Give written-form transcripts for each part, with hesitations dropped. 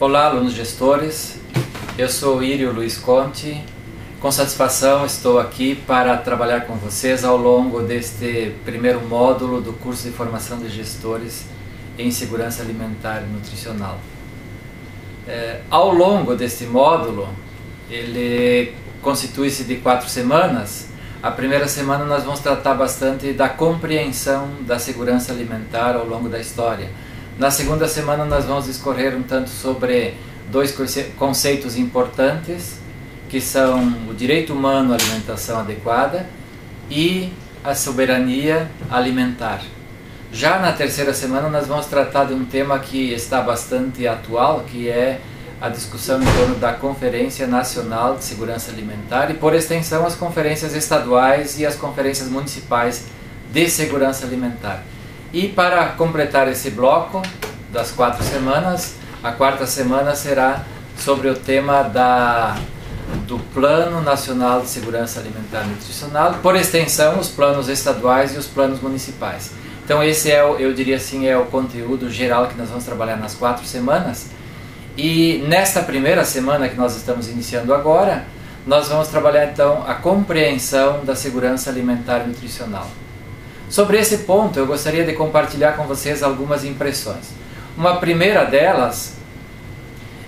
Olá, alunos gestores, eu sou Írio Luiz Conte. Com satisfação estou aqui para trabalhar com vocês ao longo deste primeiro módulo do curso de formação de gestores em segurança alimentar e nutricional. Ao longo deste módulo, ele constitui-se de 4 semanas. A primeira semana nós vamos tratar bastante da compreensão da segurança alimentar ao longo da história. Na segunda semana nós vamos discorrer um tanto sobre 2 conceitos importantes, que são o direito humano à alimentação adequada e a soberania alimentar. Já na terceira semana nós vamos tratar de um tema que está bastante atual, que é a discussão em torno da Conferência Nacional de Segurança Alimentar e, por extensão, as conferências estaduais e as conferências municipais de segurança alimentar. E para completar esse bloco das 4 semanas, a quarta semana será sobre o tema do Plano Nacional de Segurança Alimentar e Nutricional, por extensão, os planos estaduais e os planos municipais. Então esse é, eu diria assim, é o conteúdo geral que nós vamos trabalhar nas 4 semanas. E nesta primeira semana que nós estamos iniciando agora, nós vamos trabalhar então a compreensão da segurança alimentar e nutricional. Sobre esse ponto, eu gostaria de compartilhar com vocês algumas impressões. Uma primeira delas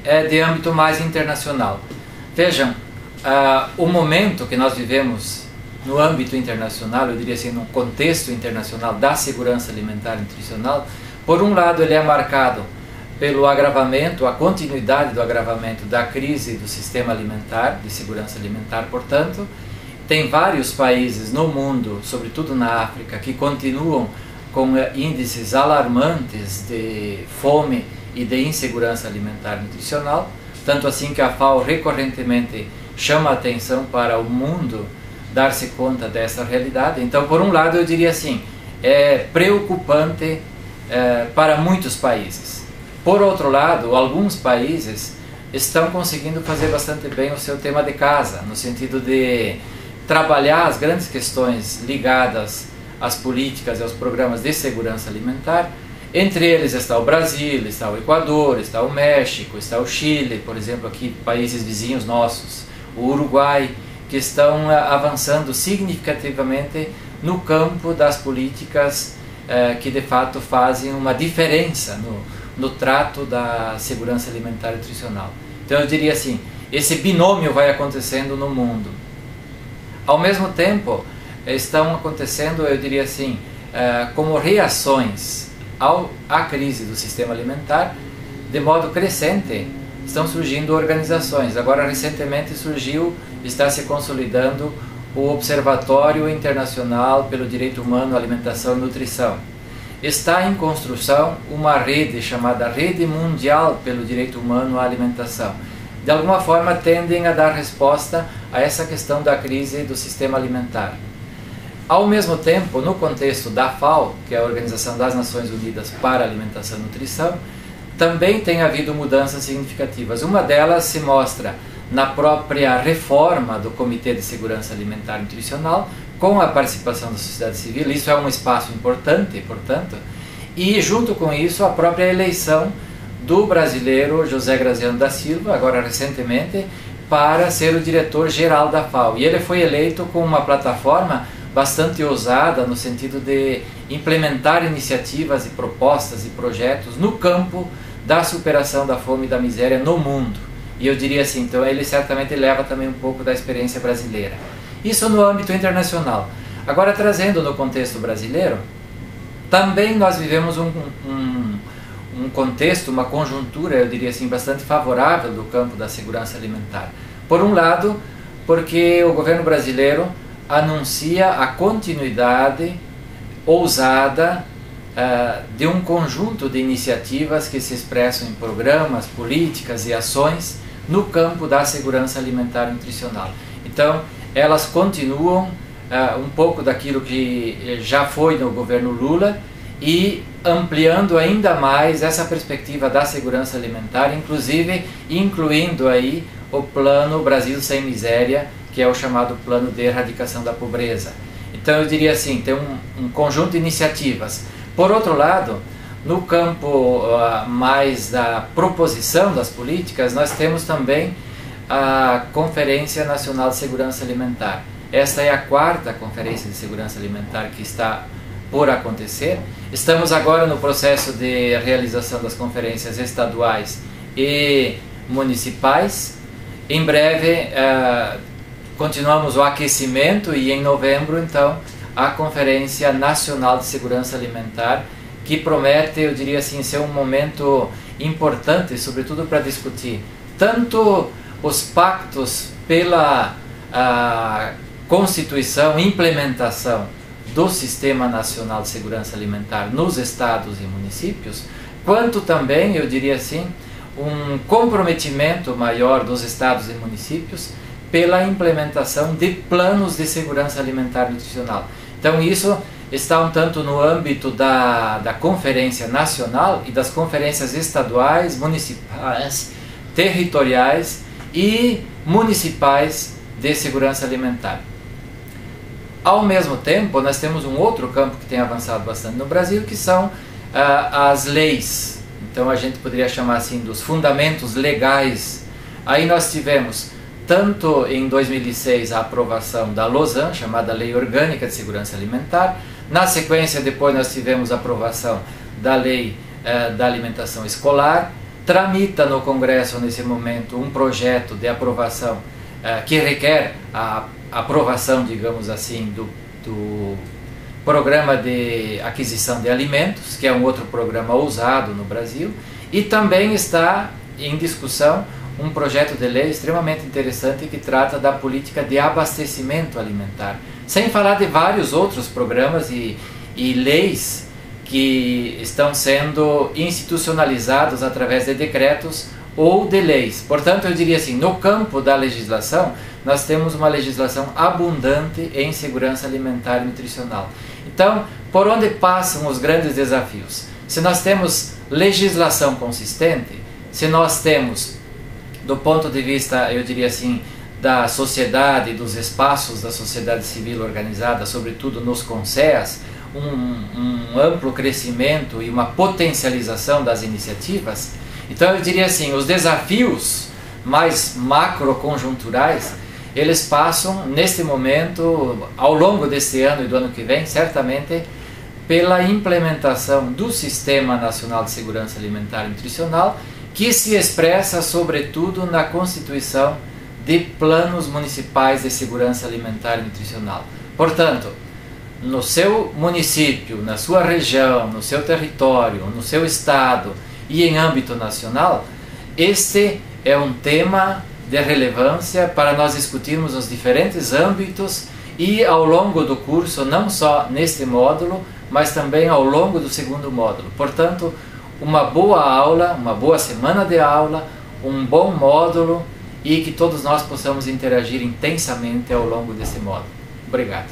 é de âmbito mais internacional. Vejam, o momento que nós vivemos no âmbito internacional, eu diria assim, no contexto internacional da segurança alimentar e nutricional, por um lado ele é marcado pelo agravamento, a continuidade do agravamento da crise do sistema alimentar, de segurança alimentar, portanto, tem vários países no mundo, sobretudo na África, que continuam com índices alarmantes de fome e de insegurança alimentar e nutricional, tanto assim que a FAO recorrentemente chama a atenção para o mundo dar-se conta dessa realidade. Então, por um lado, eu diria assim, é preocupante para muitos países. Por outro lado, alguns países estão conseguindo fazer bastante bem o seu tema de casa, no sentido de trabalhar as grandes questões ligadas às políticas e aos programas de segurança alimentar. Entre eles está o Brasil, está o Equador, está o México, está o Chile, por exemplo, aqui países vizinhos nossos, o Uruguai, que estão avançando significativamente no campo das políticas que de fato fazem uma diferença no trato da segurança alimentar e nutricional. Então eu diria assim, esse binômio vai acontecendo no mundo. Ao mesmo tempo, estão acontecendo, eu diria assim, como reações à crise do sistema alimentar, de modo crescente, estão surgindo organizações. Agora, recentemente está se consolidando o Observatório Internacional pelo Direito Humano à Alimentação e Nutrição. Está em construção uma rede chamada Rede Mundial pelo Direito Humano à Alimentação. De alguma forma, tendem a dar resposta a essa questão da crise do sistema alimentar. Ao mesmo tempo, no contexto da FAO, que é a Organização das Nações Unidas para a Alimentação e Nutrição, também tem havido mudanças significativas. Uma delas se mostra na própria reforma do Comitê de Segurança Alimentar e Nutricional, com a participação da sociedade civil. Isso é um espaço importante, portanto, e junto com isso a própria eleição do brasileiro José Graziano da Silva, agora recentemente, para ser o diretor-geral da FAO. E ele foi eleito com uma plataforma bastante ousada no sentido de implementar iniciativas e propostas e projetos no campo da superação da fome e da miséria no mundo. E eu diria assim, então ele certamente leva também um pouco da experiência brasileira. Isso no âmbito internacional. Agora, trazendo no contexto brasileiro, também nós vivemos um contexto, uma conjuntura, eu diria assim, bastante favorável do campo da segurança alimentar. Por um lado, porque o governo brasileiro anuncia a continuidade ousada de um conjunto de iniciativas que se expressam em programas, políticas e ações no campo da segurança alimentar e nutricional. Então, elas continuam um pouco daquilo que já foi no governo Lula e ampliando ainda mais essa perspectiva da segurança alimentar, inclusive incluindo aí o Plano Brasil Sem Miséria, que é o chamado Plano de Erradicação da Pobreza. Então eu diria assim, tem um conjunto de iniciativas. Por outro lado, No campo mais da proposição das políticas, nós temos também a Conferência Nacional de Segurança Alimentar. Esta é a 4ª Conferência de Segurança Alimentar que está por acontecer. Estamos agora no processo de realização das conferências estaduais e municipais. Em breve continuamos o aquecimento e em novembro então a Conferência Nacional de Segurança Alimentar, que promete, eu diria assim, ser um momento importante, sobretudo para discutir tanto os pactos pela constituição e implementação do Sistema Nacional de Segurança Alimentar nos estados e municípios, quanto também, eu diria assim, um comprometimento maior dos estados e municípios pela implementação de planos de segurança alimentar e nutricional. Então isso está um tanto no âmbito da Conferência Nacional e das conferências estaduais, municipais, territoriais e municipais de segurança alimentar. Ao mesmo tempo, nós temos um outro campo que tem avançado bastante no Brasil, que são as leis. Então a gente poderia chamar assim dos fundamentos legais. Aí nós tivemos, tanto em 2006, a aprovação da LOSAN, chamada Lei Orgânica de Segurança Alimentar. Na sequência, depois nós tivemos a aprovação da Lei da Alimentação Escolar. Tramita no Congresso, nesse momento, um projeto de aprovação que requer a aprovação, digamos assim, do Programa de Aquisição de Alimentos, que é um outro programa ousado no Brasil. E também está em discussão um projeto de lei extremamente interessante que trata da política de abastecimento alimentar, sem falar de vários outros programas e leis que estão sendo institucionalizados através de decretos ou de leis. Portanto, eu diria assim, no campo da legislação, nós temos uma legislação abundante em segurança alimentar e nutricional. Então, por onde passam os grandes desafios? Se nós temos legislação consistente, se nós temos, do ponto de vista, eu diria assim, da sociedade, dos espaços da sociedade civil organizada, sobretudo nos CONSEAs, um amplo crescimento e uma potencialização das iniciativas, então eu diria assim, os desafios mais macroconjunturais, eles passam neste momento, ao longo deste ano e do ano que vem, certamente pela implementação do Sistema Nacional de Segurança Alimentar e Nutricional, que se expressa sobretudo na constituição de planos municipais de segurança alimentar e nutricional. Portanto, no seu município, na sua região, no seu território, no seu estado e em âmbito nacional, este é um tema de relevância para nós discutirmos os diferentes âmbitos e ao longo do curso, não só neste módulo, mas também ao longo do segundo módulo. Portanto, uma boa aula, uma boa semana de aula, um bom módulo e que todos nós possamos interagir intensamente ao longo desse módulo. Obrigado.